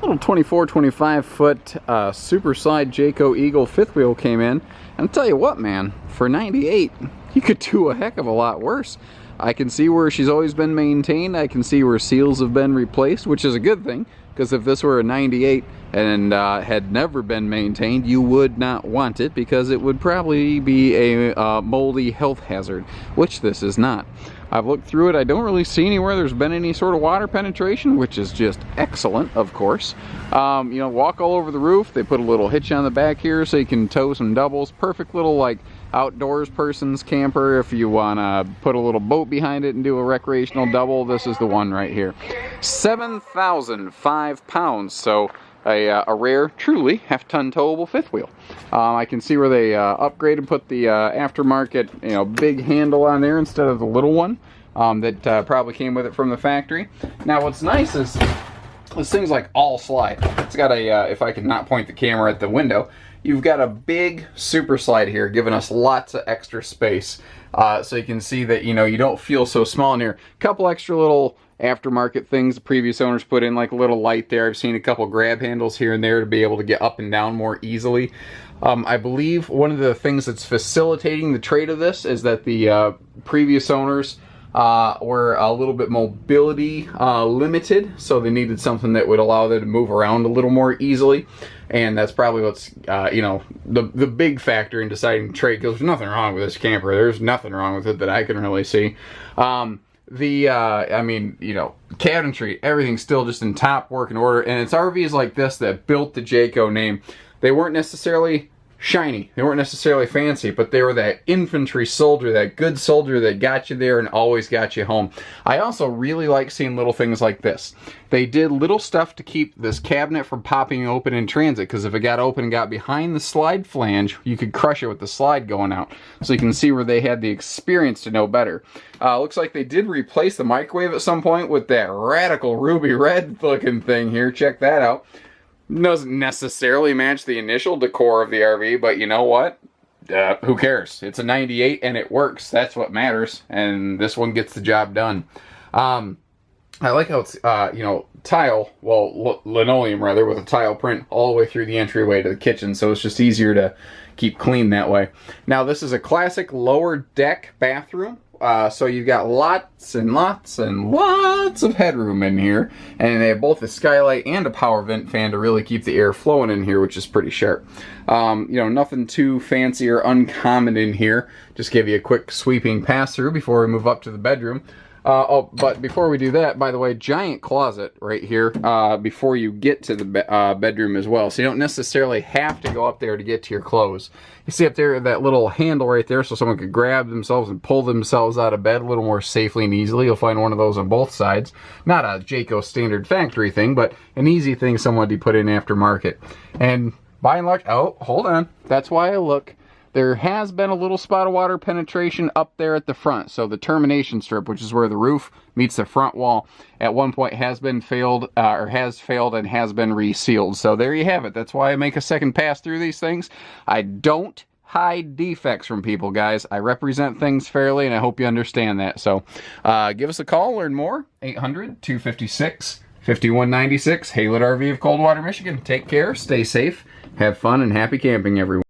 Little 24-25 foot super slide Jayco Eagle fifth wheel came in. And I'll tell you what, man, for 98, you could do a heck of a lot worse. I can see where she's always been maintained. I can see where seals have been replaced, which is a good thing, because if this were a 98 and had never been maintained, you would not want it, because it would probably be a moldy health hazard, which this is not. I've looked through it. I don't really see anywhere there's been any sort of water penetration, which is just excellent, of course. You know, walk all over the roof. They put a little hitch on the back here so you can tow some doubles. Perfect little, like, outdoors person's camper. If you want to put a little boat behind it and do a recreational double, this is the one right here. 7,005 pounds, so a rare, truly half-ton towable fifth wheel. I can see where they upgraded and put the aftermarket, you know, big handle on there instead of the little one that probably came with it from the factory. Now, what's nice is this thing's like all slide. It's got a, if I could not point the camera at the window, you've got a big super slide here, giving us lots of extra space. So you can see that, you know, you don't feel so small in here. A couple extra little aftermarket things the previous owners put in, like a little light there. I've seen a couple grab handles here and there to be able to get up and down more easily. I believe one of the things that's facilitating the trade of this is that the previous owners were a little bit mobility limited, so they needed something that would allow them to move around a little more easily. And that's probably what's, you know, the big factor in deciding to trade, because there's nothing wrong with this camper. There's nothing wrong with it that I can really see. I mean, you know, cabinetry, everything's still just in top working order. And it's RVs like this that built the Jayco name. They weren't necessarily shiny, they weren't necessarily fancy, but they were that infantry soldier, that good soldier that got you there and always got you home. I also really like seeing little things like this. They did little stuff to keep this cabinet from popping open in transit, because if it got open and got behind the slide flange, you could crush it with the slide going out. So you can see where they had the experience to know better. Looks like they did replace the microwave at some point with that radical ruby red looking thing here. Check that out. Doesn't necessarily match the initial decor of the RV, but you know what? Who cares? It's a 98 and it works. That's what matters. And this one gets the job done. I like how it's, you know, tile, well, linoleum rather, with a tile print all the way through the entryway to the kitchen, so it's just easier to keep clean that way. Now, this is a classic lower deck bathroom. So you've got lots and lots and lots of headroom in here, and they have both a skylight and a power vent fan to really keep the air flowing in here, which is pretty sharp. You know, nothing too fancy or uncommon in here. Just give you a quick sweeping pass through before we move up to the bedroom. Oh, but before we do that, by the way, giant closet right here before you get to the bedroom as well. So you don't necessarily have to go up there to get to your clothes. You see up there that little handle right there, so someone could grab themselves and pull themselves out of bed a little more safely and easily. You'll find one of those on both sides. Not a Jayco standard factory thing, but an easy thing someone to put in aftermarket. And by and large, oh, hold on. That's why I look. There has been a little spot of water penetration up there at the front. So the termination strip, which is where the roof meets the front wall, at one point has been failed, or has failed and has been resealed. So there you have it. That's why I make a second pass through these things. I don't hide defects from people, guys. I represent things fairly, and I hope you understand that. So give us a call, learn more. 800-256-5196. Haylett RV of Coldwater, Michigan. Take care, stay safe, have fun, and happy camping, everyone.